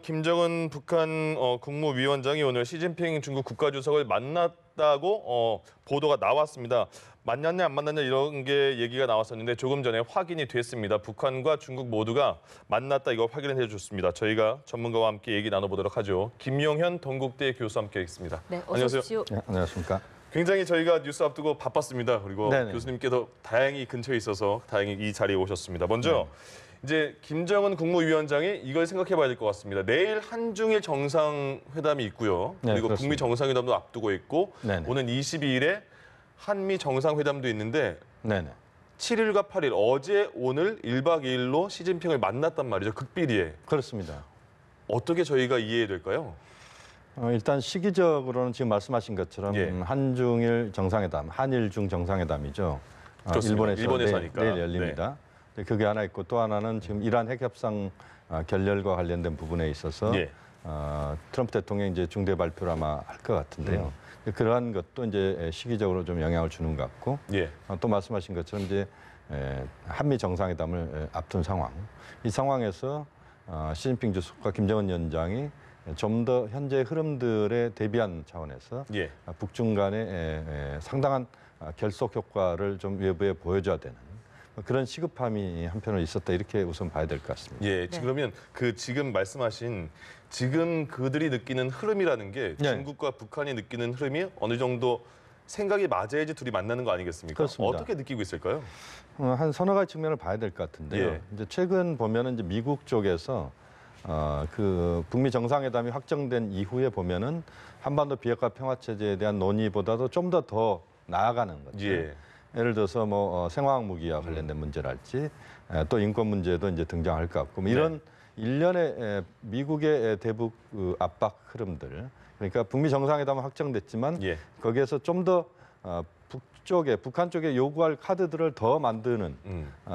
김정은 북한 국무위원장이 오늘 시진핑 중국 국가주석을 만났다고 보도가 나왔습니다. 만났냐 안 만났냐 이런 게 얘기가 나왔었는데 조금 전에 확인이 됐습니다. 북한과 중국 모두가 만났다 이거 확인을 해줬습니다. 저희가 전문가와 함께 얘기 나눠보도록 하죠. 김용현 동국대 교수 함께 있습니다. 네, 어서 안녕하세요. 오십시오. 네, 안녕하십니까. 굉장히 저희가 뉴스 앞두고 바빴습니다. 그리고 네네. 교수님께도 다행히 근처에 있어서 다행히 이 자리에 오셨습니다. 먼저 이제 김정은 국무위원장이 이걸 생각해봐야 될 것 같습니다. 내일 한중일 정상회담이 있고요. 네, 그리고 그렇습니다. 북미 정상회담도 앞두고 있고 네네. 오는 22일에 한미 정상회담도 있는데 네네. 7일과 8일 어제 오늘 1박 2일로 시진핑을 만났단 말이죠. 극비리에. 그렇습니다. 어떻게 저희가 이해해야 될까요? 일단 시기적으로는 지금 말씀하신 것처럼 예. 한중일 정상회담, 한일중 정상회담이죠. 좋습니다. 일본에서 일본에서 하니까. 내일 열립니다. 그게 하나 있고 또 하나는 지금 이란 핵협상 결렬과 관련된 부분에 있어서 예. 트럼프 대통령이 이제 중대 발표를 아마 할 것 같은데요. 그러한 것도 이제 시기적으로 좀 영향을 주는 것 같고 예. 또 말씀하신 것처럼 이제 한미 정상회담을 앞둔 상황. 이 상황에서 시진핑 주석과 김정은 위원장이 좀 더 현재 흐름들에 대비한 차원에서 예. 북중 간의 상당한 결속 효과를 좀 외부에 보여줘야 되는 그런 시급함이 한편으로 있었다 이렇게 우선 봐야 될 것 같습니다. 예, 그러면 그 지금 말씀하신 지금 그들이 느끼는 흐름이라는 게 네. 중국과 북한이 느끼는 흐름이 어느 정도 생각이 맞아야지 둘이 만나는 거 아니겠습니까? 그렇습니다. 어떻게 느끼고 있을까요? 한 서너 가지 측면을 봐야 될 것 같은데요. 예. 이제 최근 보면은 이제 미국 쪽에서 그 북미 정상회담이 확정된 이후에 보면은 한반도 비핵화 평화 체제에 대한 논의보다도 좀 더 나아가는 거죠. 예. 예를 들어서 뭐 생화학 무기와 관련된 문제랄지 또 인권 문제도 이제 등장할 것 같고 뭐 이런 일련의 미국의 대북 압박 흐름들 그러니까 북미 정상회담은 확정됐지만 예. 거기에서 좀 더 북쪽에 북한 쪽에 요구할 카드들을 더 만드는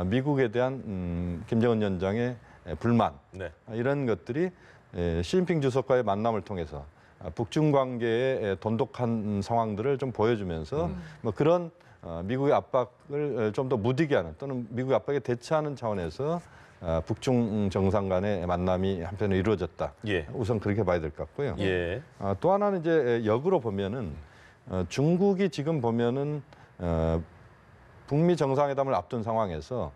미국에 대한 김정은 위원장의 불만 네. 이런 것들이 시진핑 주석과의 만남을 통해서 북중 관계의 돈독한 상황들을 좀 보여주면서 뭐 그런 미국의 압박을 좀 더 무디게 하는 또는 미국의 압박에 대처하는 차원에서 북중 정상 간의 만남이 한편으로 이루어졌다. 예. 우선 그렇게 봐야 될 것 같고요. 예. 또 하나는 이제 역으로 보면은 중국이 지금 보면은 북미 정상회담을 앞둔 상황에서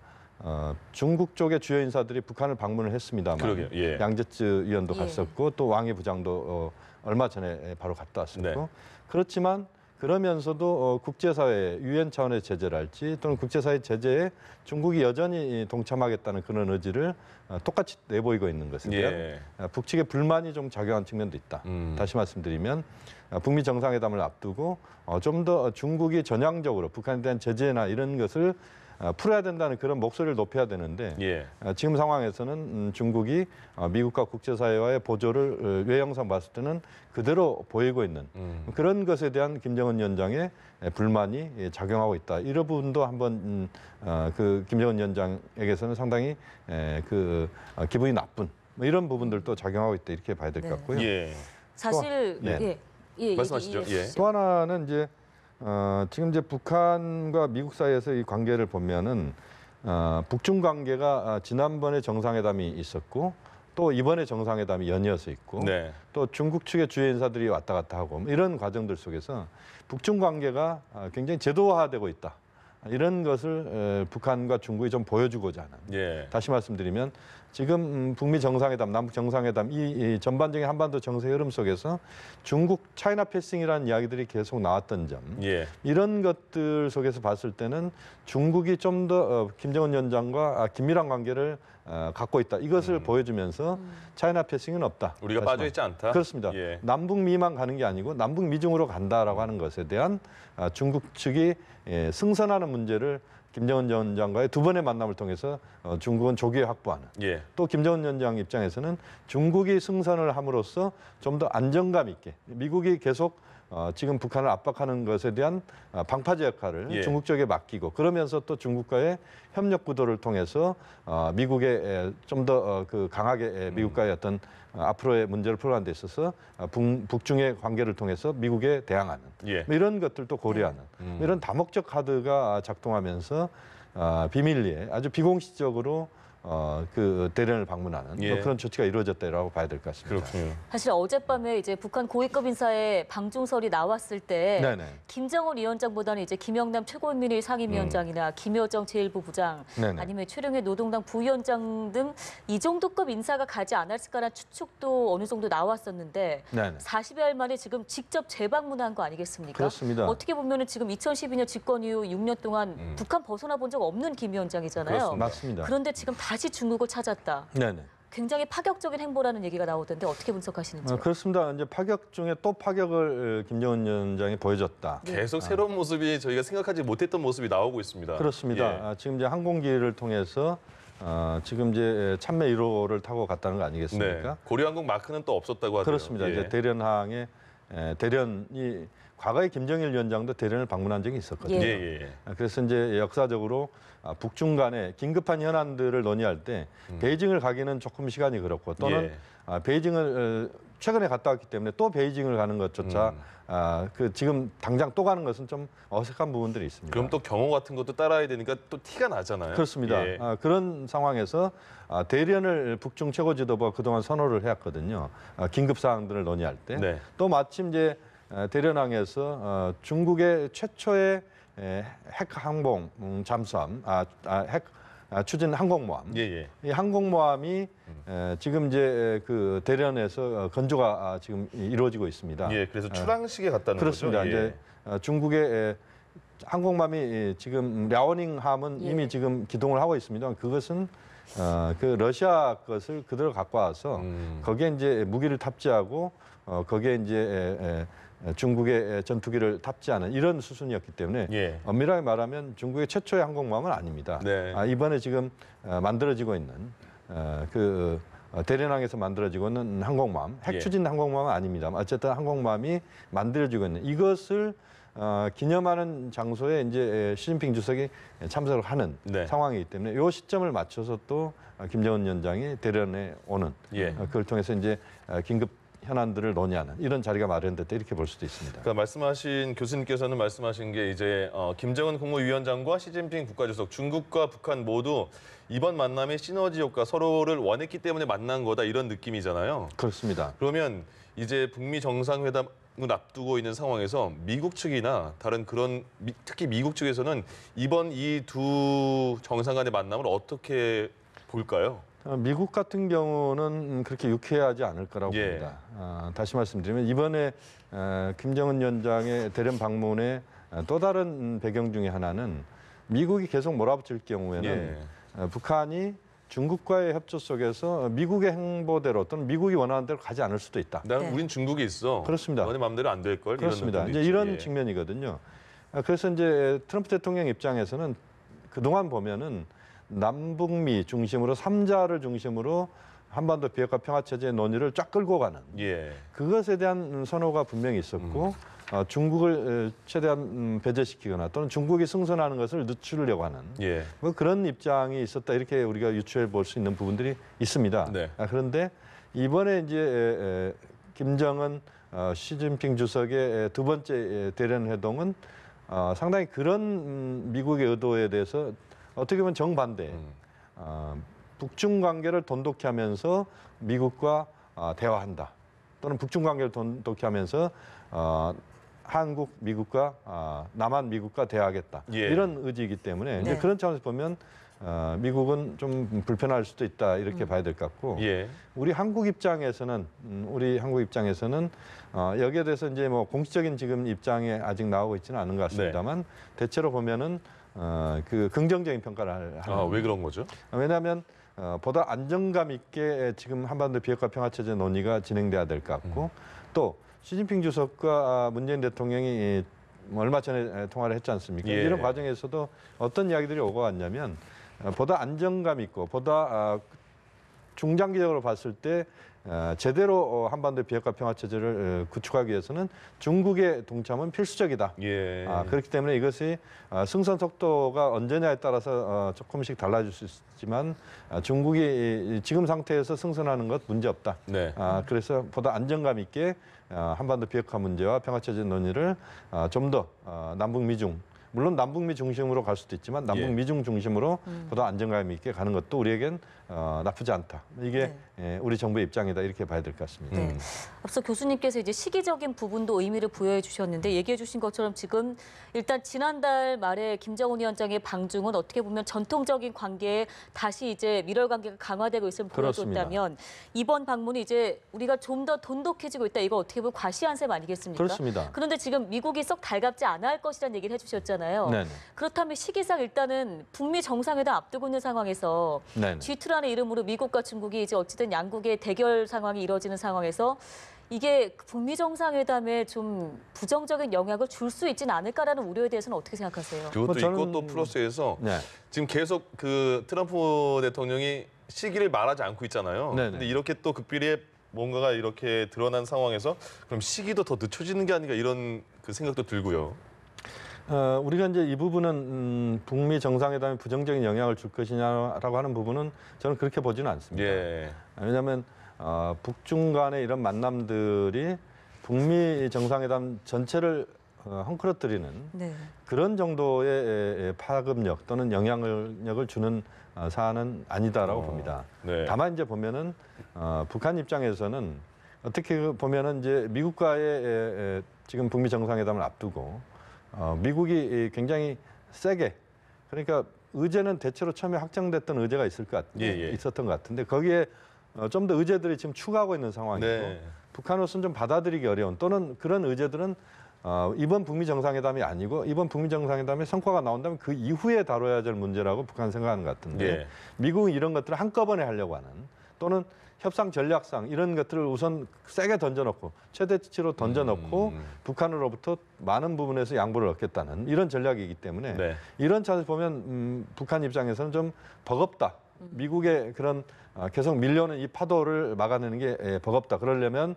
중국 쪽의 주요 인사들이 북한을 방문을 했습니다만 그러게요. 예. 양제츠 위원도 예. 갔었고 또 왕이 부장도 얼마 전에 바로 갔다 왔었고 네. 그렇지만 그러면서도 국제사회 유엔 차원의 제재랄지 또는 국제사회 제재에 중국이 여전히 동참하겠다는 그런 의지를 똑같이 내보이고 있는 것에 대한 예. 북측의 불만이 좀 작용한 측면도 있다. 다시 말씀드리면 북미 정상회담을 앞두고 좀 더 중국이 전향적으로 북한에 대한 제재나 이런 것을 풀어야 된다는 그런 목소리를 높여야 되는데 예. 지금 상황에서는 중국이 미국과 국제사회와의 보조를 외형상 봤을 때는 그대로 보이고 있는 그런 것에 대한 김정은 위원장의 불만이 작용하고 있다. 이런 부분도 한번 그 김정은 위원장에게서는 상당히 그 기분이 나쁜 뭐 이런 부분들도 작용하고 있다. 이렇게 봐야 될 것 네. 같고요. 예. 사실 네. 말씀하시죠. 예. 또 하나는 이제 지금 이제 북한과 미국 사이에서 이 관계를 보면은 북중 관계가 지난번에 정상회담이 있었고 또 이번에 정상회담이 연이어서 있고 네. 또 중국 측의 주요 인사들이 왔다 갔다 하고 뭐 이런 과정들 속에서 북중 관계가 굉장히 제도화되고 있다. 이런 것을 북한과 중국이 좀 보여주고자 하는. 예. 다시 말씀드리면 지금 북미 정상회담, 남북 정상회담 이 전반적인 한반도 정세 흐름 속에서 중국 차이나 패싱이라는 이야기들이 계속 나왔던 점. 예. 이런 것들 속에서 봤을 때는 중국이 좀 더 김정은 위원장과 긴밀한 관계를 갖고 있다. 이것을 보여주면서 차이나 패싱은 없다. 우리가 다시 빠져 있지 않다. 그렇습니다. 예. 남북미만 가는 게 아니고 남북미중으로 간다라고 하는 것에 대한 중국 측이 승선하는 문제를 김정은 위원장과의 두 번의 만남을 통해서 중국은 조기에 확보하는. 예. 또 김정은 위원장 입장에서는 중국이 승선을 함으로써 좀 더 안정감 있게 미국이 계속 지금 북한을 압박하는 것에 대한 방파제 역할을 예. 중국 쪽에 맡기고 그러면서 또 중국과의 협력 구도를 통해서 미국에 좀 더 그 강하게 미국과의 어떤 앞으로의 문제를 풀어가는 데 있어서 북중의 관계를 통해서 미국에 대항하는 예. 뭐 이런 것들도 고려하는 이런 다목적 카드가 작동하면서 비밀리에 아주 비공식적으로 그 대련을 방문하는 예. 그런 조치가 이루어졌다라고 봐야 될 것 같습니다. 그렇군요. 사실 어젯밤에 이제 북한 고위급 인사의 방중설이 나왔을 때 네네. 김정은 위원장보다는 이제 김영남 최고인민회의 상임위원장이나 김여정 제1부 부장 네네. 아니면 최룡해 노동당 부위원장 등 이 정도급 인사가 가지 않았을까라는 추측도 어느 정도 나왔었는데 네네. 40여일 만에 지금 직접 재방문한 거 아니겠습니까? 그렇습니다. 어떻게 보면은 지금 2012년 집권 이후 6년 동안 북한 벗어나 본 적 없는 김 위원장이잖아요. 그렇습니다. 맞습니다. 그런데 지금 다시 중국을 찾았다. 네네. 굉장히 파격적인 행보라는 얘기가 나오던데 어떻게 분석하시는지요? 그렇습니다. 이제 파격 중에 또 파격을 김정은 위원장이 보여줬다. 계속 새로운 모습이 저희가 생각하지 못했던 모습이 나오고 있습니다. 그렇습니다. 예. 지금 이제 항공기를 통해서 지금 이제 참매 1호를 타고 갔다는 거 네. 아니겠습니까? 고려항공 마크는 또 없었다고 하더라고요. 그렇습니다. 예. 이제 대련항에 대련이 과거에 김정일 위원장도 대련을 방문한 적이 있었거든요. 예, 예. 그래서 이제 역사적으로 북중 간에 긴급한 현안들을 논의할 때 베이징을 가기는 조금 시간이 그렇고 또는 베이징을 최근에 갔다 왔기 때문에 또 베이징을 가는 것조차 그 지금 당장 또 가는 것은 좀 어색한 부분들이 있습니다. 그럼 또 경호 같은 것도 따라야 되니까 또 티가 나잖아요. 그렇습니다. 예. 그런 상황에서 대련을 북중 최고 지도부가 그동안 선호를 해왔거든요. 긴급 사항들을 논의할 때. 네. 또 마침 이제 대련항에서 중국의 최초의 핵 항공 잠수함, 핵 추진 항공모함. 예, 예. 이 항공모함이 지금 이제 그 대련에서 건조가 지금 이루어지고 있습니다. 예, 그래서 출항식에 갔다는 그렇습니다. 거죠. 이제 중국의 항공모함이 지금 랴오닝 함은 예. 이미 지금 기동을 하고 있습니다. 그것은 그 러시아 것을 그대로 갖고 와서 거기에 이제 무기를 탑재하고 거기에 이제 중국의 전투기를 탑재하는 이런 수순이었기 때문에 예. 엄밀하게 말하면 중국의 최초의 항공모함은 아닙니다. 네. 이번에 지금 만들어지고 있는 그 대련항에서 만들어지고 있는 항공모함, 예. 핵추진 항공모함은 아닙니다. 어쨌든 항공모함이 만들어지고 있는 이것을 기념하는 장소에 이제 시진핑 주석이 참석을 하는 네. 상황이기 때문에 이 시점을 맞춰서 또 김정은 위원장이 대련에 오는 예. 그걸 통해서 이제 긴급 현안들을 논의하는 이런 자리가 마련됐다 이렇게 볼 수도 있습니다. 그러니까 말씀하신 교수님께서는 말씀하신 게 이제 김정은 국무위원장과 시진핑 국가주석, 중국과 북한 모두 이번 만남의 시너지 효과, 서로를 원했기 때문에 만난 거다 이런 느낌이잖아요. 그렇습니다. 그러면 이제 북미 정상회담을 앞두고 있는 상황에서 미국 측이나 다른 그런 특히 미국 측에서는 이번 이 두 정상 간의 만남을 어떻게 볼까요? 미국 같은 경우는 그렇게 유쾌하지 않을 거라고 예. 봅니다. 다시 말씀드리면 이번에 김정은 위원장의 대련 방문의 또 다른 배경 중에 하나는 미국이 계속 몰아붙일 경우에는 북한이 중국과의 협조 속에서 미국의 행보대로 또는 미국이 원하는 대로 가지 않을 수도 있다. 나는 네. 우린 중국에 있어. 그렇습니다. 너네 마음대로 안 될 걸. 그렇습니다. 이제 이런 측면이거든요. 그래서 이제 트럼프 대통령 입장에서는 그동안 보면은 남북미 중심으로 3자를 중심으로 한반도 비핵화 평화체제 논의를 쫙 끌고 가는 예. 그것에 대한 선호가 분명히 있었고 중국을 최대한 배제시키거나 또는 중국이 승선하는 것을 늦추려고 하는 예. 뭐 그런 입장이 있었다 이렇게 우리가 유추해 볼 수 있는 부분들이 있습니다. 네. 그런데 이번에 이제 김정은 시진핑 주석의 두 번째 대련 회동은 상당히 그런 미국의 의도에 대해서 어떻게 보면 정반대. 북중 관계를 돈독히 하면서 미국과 대화한다. 또는 북중 관계를 돈독히 하면서 한국, 미국과 남한, 미국과 대화하겠다. 예. 이런 의지이기 때문에 이제 네. 그런 차원에서 보면 미국은 좀 불편할 수도 있다 이렇게 봐야 될 것 같고 예. 우리 한국 입장에서는 여기에 대해서 이제 뭐 공식적인 지금 입장에 아직 나오고 있지는 않은 것 같습니다만 대체로 보면은 그 긍정적인 평가를 하는. 왜 그런 거죠? 왜냐하면 보다 안정감 있게 지금 한반도 비핵화 평화체제 논의가 진행돼야 될 것 같고 또 시진핑 주석과 문재인 대통령이 얼마 전에 통화를 했지 않습니까? 예. 이런 과정에서도 어떤 이야기들이 오고 갔냐면 보다 안정감 있고 보다 중장기적으로 봤을 때 제대로 한반도 비핵화 평화체제를 구축하기 위해서는 중국의 동참은 필수적이다. 예. 그렇기 때문에 이것이 승선 속도가 언제냐에 따라서 조금씩 달라질 수 있지만 중국이 지금 상태에서 승선하는 것 문제 없다. 네. 그래서 보다 안정감 있게 한반도 비핵화 문제와 평화체제 논의를 좀 더 남북 미중 물론 남북미 중심으로 갈 수도 있지만 남북미중 중심으로 보다 안정감 있게 가는 것도 우리에겐 나쁘지 않다. 이게 우리 정부의 입장이다 이렇게 봐야 될 것 같습니다. 네. 앞서 교수님께서 이제 시기적인 부분도 의미를 부여해 주셨는데 얘기해 주신 것처럼 지금 일단 지난달 말에 김정은 위원장의 방중은 어떻게 보면 전통적인 관계에 다시 이제 밀월 관계가 강화되고 있음을 보여줬다면 이번 방문이 이제 우리가 좀 더 돈독해지고 있다. 이거 어떻게 보면 과시한 셈 아니겠습니까? 그렇습니다. 그런데 지금 미국이 썩 달갑지 않아 할 것이라는 얘기를 해주셨잖아요. 네네. 그렇다면 시기상 일단은 북미 정상회담 앞두고 있는 상황에서 네네. G2라는 이름으로 미국과 중국이 이제 어쨌든 양국의 대결 상황이 이뤄지는 상황에서 이게 북미 정상회담에 좀 부정적인 영향을 줄 수 있지는 않을까라는 우려에 대해서는 어떻게 생각하세요? 그것도 뭐 저는- 있고 또 플러스에서 네. 지금 계속 그 트럼프 대통령이 시기를 말하지 않고 있잖아요. 네네. 근데 이렇게 또 극비리에 뭔가가 이렇게 드러난 상황에서 그럼 시기도 더 늦춰지는 게 아닌가 이런 그 생각도 들고요. 우리가 이제 이 부분은 북미 정상회담에 부정적인 영향을 줄 것이냐라고 하는 부분은 저는 그렇게 보지는 않습니다. 예. 왜냐하면 북중 간의 이런 만남들이 북미 정상회담 전체를 헝클어뜨리는 네. 그런 정도의 파급력 또는 영향력을 주는 사안은 아니다라고 봅니다. 네. 다만 이제 보면은 북한 입장에서는 어떻게 보면은 이제 미국과의 지금 북미 정상회담을 앞두고 미국이 굉장히 세게 그러니까 의제는 대체로 처음에 확정됐던 의제가 있었던 것 같은데 거기에 좀 더 의제들이 지금 추가하고 있는 상황이고 네. 북한으로서는 좀 받아들이기 어려운 또는 그런 의제들은 이번 북미 정상회담이 아니고 이번 북미 정상회담에 성과가 나온다면 그 이후에 다뤄야 될 문제라고 북한 생각하는 것 같은데 예. 미국은 이런 것들을 한꺼번에 하려고 하는 또는 협상 전략상 이런 것들을 우선 세게 던져놓고 최대치로 던져놓고 북한으로부터 많은 부분에서 양보를 얻겠다는 이런 전략이기 때문에 네. 이런 차원에서 보면 북한 입장에서는 좀 버겁다. 미국의 그런 계속 밀려오는 이 파도를 막아내는 게 버겁다. 그러려면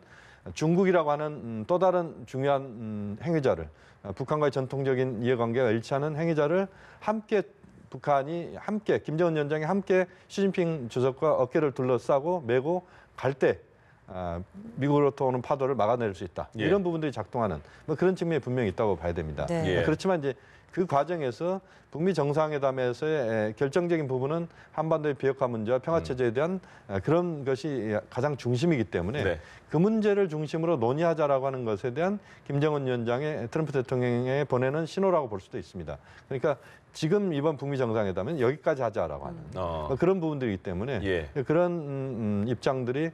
중국이라고 하는 또 다른 중요한 행위자를 북한과의 전통적인 이해관계가 일치하는 행위자를 함께 북한이 함께 김정은 위원장이 함께 시진핑 주석과 어깨를 둘러싸고 메고 갈 때 미국으로부터 오는 파도를 막아낼 수 있다. 예. 이런 부분들이 작동하는 뭐 그런 측면이 분명히 있다고 봐야 됩니다. 네. 예. 그렇지만 이제 그 과정에서 북미 정상회담에서의 결정적인 부분은 한반도의 비핵화 문제와 평화 체제에 대한 그런 것이 가장 중심이기 때문에 네. 그 문제를 중심으로 논의하자라고 하는 것에 대한 김정은 위원장의 트럼프 대통령에 보내는 신호라고 볼 수도 있습니다. 그러니까 지금 이번 북미 정상회담은 여기까지 하자라고 하는 그런 부분들이기 때문에 예. 그런 입장들이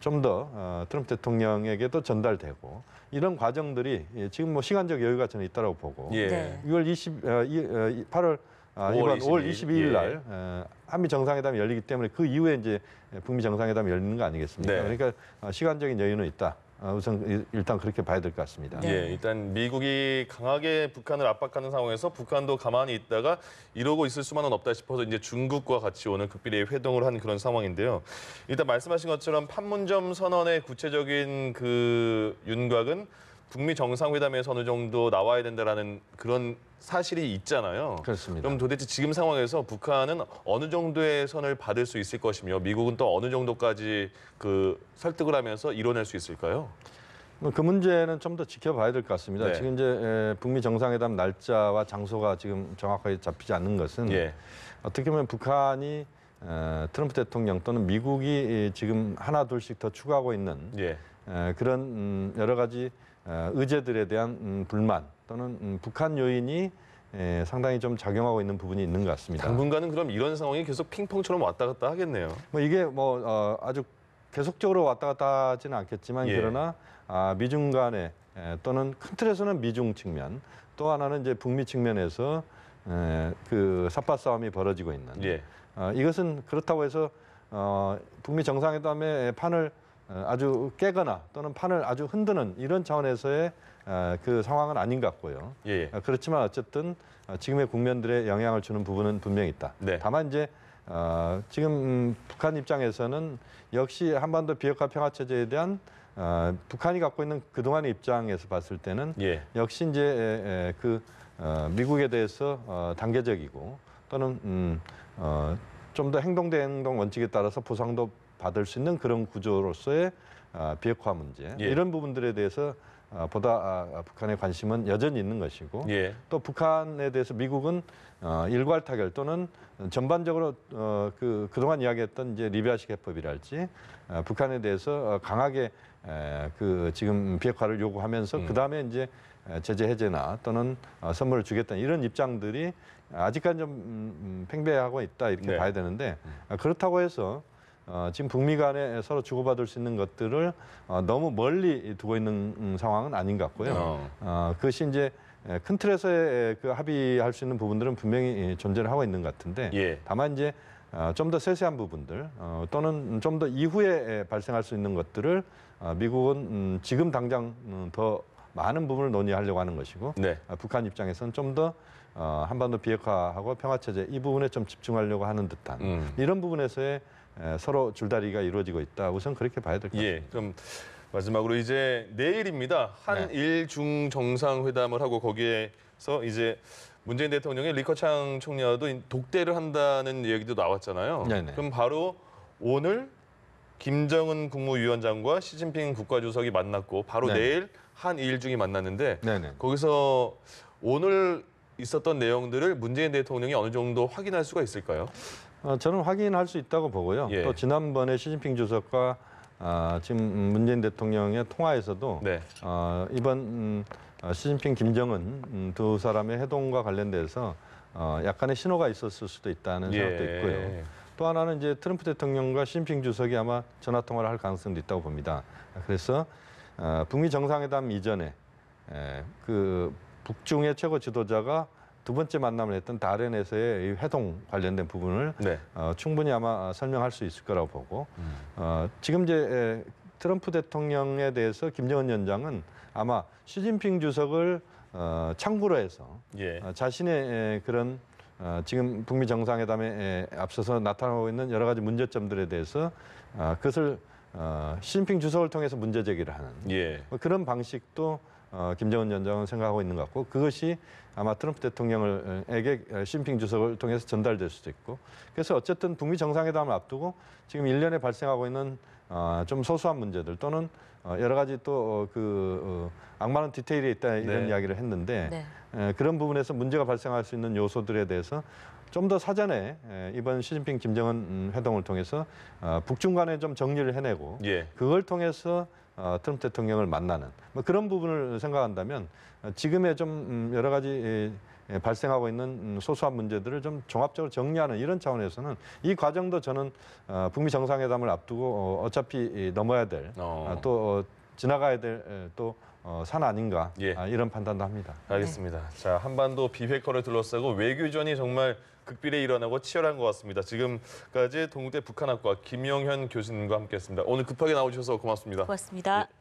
좀 더 트럼프 대통령에게도 전달되고 이런 과정들이 지금 뭐 시간적 여유가 저는 있다고 보고 예. 네. 8월 이번 5월 22일 날 예. 한미 정상회담이 열리기 때문에 그 이후에 이제 북미 정상회담이 열리는 거 아니겠습니까? 네. 그러니까 시간적인 여유는 있다. 우선 일단 그렇게 봐야 될 것 같습니다. 네. 예, 일단 미국이 강하게 북한을 압박하는 상황에서 북한도 가만히 있다가 이러고 있을 수만은 없다 싶어서 이제 중국과 같이 오늘 극비리에 회동을 한 그런 상황인데요. 일단 말씀하신 것처럼 판문점 선언의 구체적인 그 윤곽은 북미 정상회담에서 어느 정도 나와야 된다라는 그런 사실이 있잖아요. 그렇습니다. 그럼 도대체 지금 상황에서 북한은 어느 정도의 선을 받을 수 있을 것이며 미국은 또 어느 정도까지 그 설득을 하면서 이뤄낼 수 있을까요? 그 문제는 좀 더 지켜봐야 될 것 같습니다. 네. 지금 이제 북미 정상회담 날짜와 장소가 지금 정확하게 잡히지 않는 것은 예. 어떻게 보면 북한이 트럼프 대통령 또는 미국이 지금 하나 둘씩 더 추가하고 있는 예. 그런 여러 가지 의제들에 대한 불만 또는 북한 요인이 상당히 좀 작용하고 있는 부분이 있는 것 같습니다. 당분간은 그럼 이런 상황이 계속 핑퐁처럼 왔다 갔다 하겠네요. 뭐 이게 뭐 아주 계속적으로 왔다 갔다 하지는 않겠지만 예. 그러나 미중 간에 또는 큰 틀에서는 미중 측면 또 하나는 이제 북미 측면에서 그 삿바 싸움이 벌어지고 있는 예. 이것은 그렇다고 해서 북미 정상회담의 판을 아주 깨거나 또는 판을 아주 흔드는 이런 차원에서의 그 상황은 아닌 것 같고요. 예. 그렇지만 어쨌든 지금의 국면들에 영향을 주는 부분은 분명히 있다. 네. 다만 이제 지금 북한 입장에서는 역시 한반도 비핵화 평화 체제에 대한 북한이 갖고 있는 그동안의 입장에서 봤을 때는 예. 역시 이제 그 미국에 대해서 단계적이고 또는 좀 더 행동 대 행동 원칙에 따라서 보상도 받을 수 있는 그런 구조로서의 비핵화 문제 예. 이런 부분들에 대해서 보다 북한의 관심은 여전히 있는 것이고 예. 또 북한에 대해서 미국은 일괄 타결 또는 전반적으로 그동안 이야기했던 이제 리비아식 해법이랄지 북한에 대해서 강하게 그 지금 비핵화를 요구하면서 그 다음에 이제 제재 해제나 또는 선물을 주겠다는 이런 입장들이 아직까지 좀 팽배하고 있다 이렇게 네. 봐야 되는데 그렇다고 해서 지금 북미 간에 서로 주고받을 수 있는 것들을 너무 멀리 두고 있는 상황은 아닌 것 같고요. 그것이 이제 큰 틀에서의 그 합의할 수 있는 부분들은 분명히 존재를 하고 있는 것 같은데 예. 다만 이제 좀 더 세세한 부분들 또는 좀 더 이후에 발생할 수 있는 것들을 미국은 지금 당장 더 많은 부분을 논의하려고 하는 것이고 네. 북한 입장에서는 좀 더 한반도 비핵화하고 평화체제 이 부분에 좀 집중하려고 하는 듯한 이런 부분에서의 서로 줄다리기가 이루어지고 있다. 우선 그렇게 봐야 될 것 같습니다. 예. 그럼 마지막으로 이제 내일입니다. 한일 중 정상회담을 하고 거기에서 이제 문재인 대통령의 리커창 총리와도 독대를 한다는 얘기도 나왔잖아요. 네네. 그럼 바로 오늘 김정은 국무위원장과 시진핑 국가주석이 만났고 바로 네네. 내일 한일 중이 만났는데 네네. 거기서 오늘 있었던 내용들을 문재인 대통령이 어느 정도 확인할 수가 있을까요? 저는 확인할 수 있다고 보고요. 예. 또 지난번에 시진핑 주석과 지금 문재인 대통령의 통화에서도 네. 이번 시진핑, 김정은 두 사람의 회동과 관련돼서 약간의 신호가 있었을 수도 있다는 생각도 있고요. 또 하나는 이제 트럼프 대통령과 시진핑 주석이 아마 전화 통화를 할 가능성도 있다고 봅니다. 그래서 북미 정상회담 이전에 그 북중의 최고 지도자가 두 번째 만남을 했던 다롄에서의 이 회동 관련된 부분을 네. 충분히 아마 설명할 수 있을 거라고 보고 지금 이제 트럼프 대통령에 대해서 김정은 위원장은 아마 시진핑 주석을 창구로 해서 예. 자신의 그런 지금 북미 정상회담에 앞서서 나타나고 있는 여러 가지 문제점들에 대해서 그것을 시진핑 주석을 통해서 문제 제기를 하는 예. 그런 방식도 김정은 위원장은 생각하고 있는 것 같고 그것이 아마 트럼프 대통령에게 시진핑 주석을 통해서 전달될 수도 있고 그래서 어쨌든 북미 정상회담을 앞두고 지금 일련에 발생하고 있는 좀 소소한 문제들 또는 여러 가지 또 악마는 디테일에 있다 이런 네. 이야기를 했는데 네. 그런 부분에서 문제가 발생할 수 있는 요소들에 대해서 좀 더 사전에 이번 시진핑 김정은 회동을 통해서 북중 간에 좀 정리를 해내고 예. 그걸 통해서 트럼프 대통령을 만나는 뭐 그런 부분을 생각한다면 지금의 좀 여러 가지 발생하고 있는 소소한 문제들을 좀 종합적으로 정리하는 이런 차원에서는 이 과정도 저는 북미 정상회담을 앞두고 어차피 넘어야 될 또 지나가야 될 또 산 아닌가 예. 이런 판단도 합니다. 알겠습니다. 자, 한반도 비핵화를 둘러싸고 외교전이 정말 극비례 일어나고 치열한 것 같습니다. 지금까지 동국대 북한학과 김영현 교수님과 함께했습니다. 오늘 급하게 나오셔서 고맙습니다. 고맙습니다. 예.